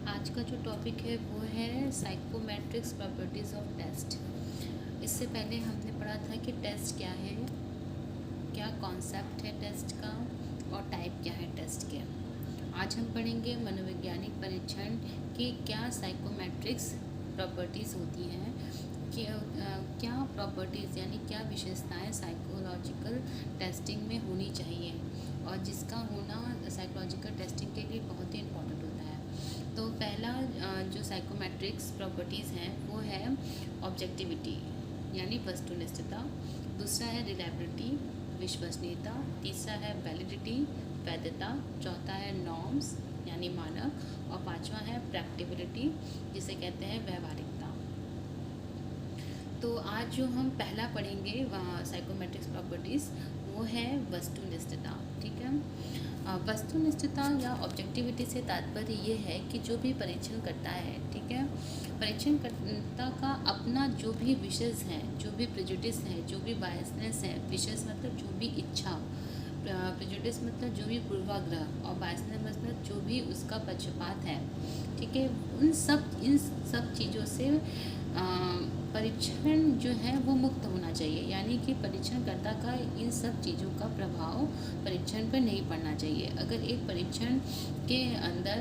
आज का जो टॉपिक है वो है साइकोमेट्रिक्स प्रॉपर्टीज़ ऑफ टेस्ट। इससे पहले हमने पढ़ा था कि टेस्ट क्या है, क्या कॉन्सेप्ट है टेस्ट का और टाइप क्या है टेस्ट के। आज हम पढ़ेंगे मनोवैज्ञानिक परीक्षण की क्या साइकोमेट्रिक्स प्रॉपर्टीज़ होती हैं, क्या प्रॉपर्टीज़ यानी क्या विशेषताएं साइकोलॉजिकल टेस्टिंग में होनी चाहिए और जिसका होना साइकोलॉजिकल टेस्टिंग के लिए बहुत ही इम्पोर्टेंट होता है। तो पहला जो साइकोमेट्रिक्स प्रॉपर्टीज़ हैं वो है ऑब्जेक्टिविटी यानी वस्तुनिष्ठता, दूसरा है रिलायबिलिटी विश्वसनीयता, तीसरा है वैलिडिटी वैधता, चौथा है नॉर्म्स यानी मानक और पांचवा है प्रैक्टिबिलिटी जिसे कहते हैं व्यवहारिकता। तो आज जो हम पहला पढ़ेंगे साइकोमेट्रिक्स प्रॉपर्टीज़ वो है वस्तुनिष्ठता। ठीक है, वस्तुनिष्ठता या ऑब्जेक्टिविटी से तात्पर्य ये है कि जो भी परीक्षण करता है, ठीक है, परीक्षणकर्ता का अपना जो भी विशेष हैं, जो भी प्रेजुडिस है, जो भी बायसनेस है, विशेष मतलब जो भी इच्छा, प्रेजुडिस मतलब जो भी पूर्वाग्रह और बायसनेस मतलब जो भी उसका पक्षपात है, ठीक है, इन सब चीज़ों से परीक्षण जो है वो मुक्त होना चाहिए। यानी कि परीक्षणकर्ता का इन सब चीज़ों का प्रभाव परीक्षण पर नहीं पड़ना चाहिए। अगर एक परीक्षण के अंदर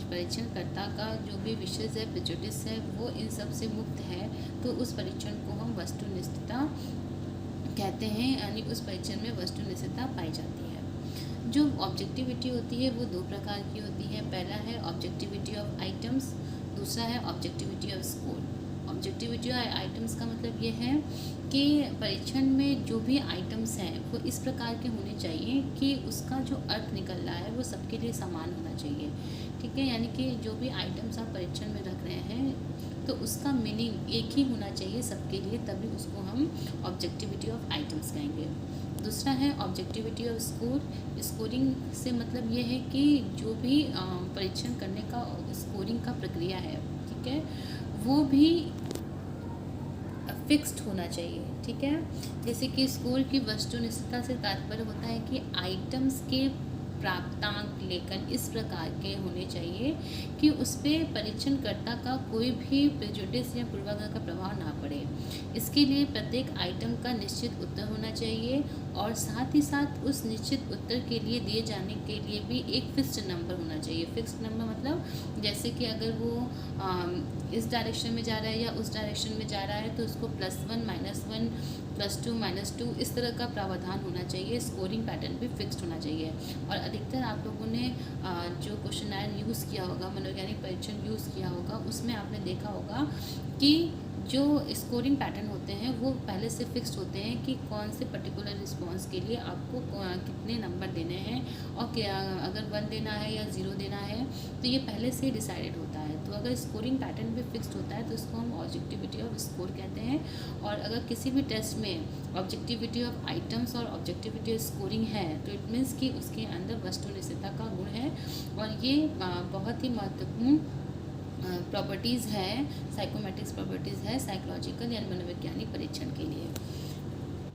परीक्षणकर्ता का जो भी विशेष है, प्रेजुडिस है, वो इन सब से मुक्त है तो उस परीक्षण को हम वस्तुनिष्ठता कहते हैं, यानी उस परीक्षण में वस्तुनिष्ठता पाई जाती है। जो ऑब्जेक्टिविटी होती है वो दो प्रकार की होती है। पहला है ऑब्जेक्टिविटी ऑफ आइटम्स, दूसरा है objectivity off score. Objectivity items का मतलब ये है कि परीक्षण में जो भी आइटम्स हैं वो इस प्रकार के होने चाहिए कि उसका जो अर्थ निकल रहा है वो सबके लिए समान होना चाहिए। ठीक है, यानी कि जो भी आइटम्स आप परीक्षण में रख रहे हैं तो उसका मीनिंग एक ही होना चाहिए सबके लिए, तभी उसको हम ऑब्जेक्टिविटी ऑफ आइटम्स कहेंगे। दूसरा है ऑब्जेक्टिविटी ऑफ स्कोर। स्कोरिंग से मतलब ये है कि जो भी परीक्षण करने का स्कोरिंग का प्रक्रिया है, ठीक है, वो भी फिक्स्ड होना चाहिए। ठीक है, जैसे कि स्कोर की वस्तुनिष्ठता से तात्पर्य होता है कि आइटम्स के प्राप्तांक लेखन इस प्रकार के होने चाहिए कि उस पर परीक्षणकर्ता का कोई भी प्रेजुडिस या पूर्वाग्रह का प्रभाव ना पड़े। इसके लिए प्रत्येक आइटम का निश्चित उत्तर होना चाहिए और साथ ही साथ उस निश्चित उत्तर के लिए दिए जाने के लिए भी एक फिक्स्ड नंबर होना चाहिए। फिक्स्ड नंबर मतलब जैसे कि अगर वो इस डायरेक्शन में जा रहा है या उस डायरेक्शन में जा रहा है तो उसको +1 -1 +2 -2 इस तरह का प्रावधान होना चाहिए। स्कोरिंग पैटर्न भी फिक्स्ड होना चाहिए। और अधिकतर आप लोगों ने जो क्वेश्चनर यूज़ किया होगा, मनोवैज्ञानिक परीक्षण यूज़ किया होगा, उसमें आपने देखा होगा कि जो स्कोरिंग पैटर्न होते हैं वो पहले से फिक्स्ड होते हैं कि कौन से पर्टिकुलर रिस्पॉन्स के लिए आपको कितने नंबर देने हैं और क्या अगर 1 देना है या 0 देना है तो ये पहले से ही डिसाइडेड होता है। तो अगर स्कोरिंग पैटर्न भी फिक्स्ड होता है तो इसको हम ऑब्जेक्टिविटी ऑफ स्कोर कहते हैं। और अगर किसी भी टेस्ट में ऑब्जेक्टिविटी ऑफ आइटम्स और ऑब्जेक्टिविटी ऑफ स्कोरिंग है तो इट मीन्स कि उसके अंदर वस्तुनिष्ठता का गुण है और ये बहुत ही महत्वपूर्ण प्रॉपर्टीज़ है, साइकोमेट्रिक्स प्रॉपर्टीज़ है साइकोलॉजिकल या मनोवैज्ञानिक परीक्षण के लिए।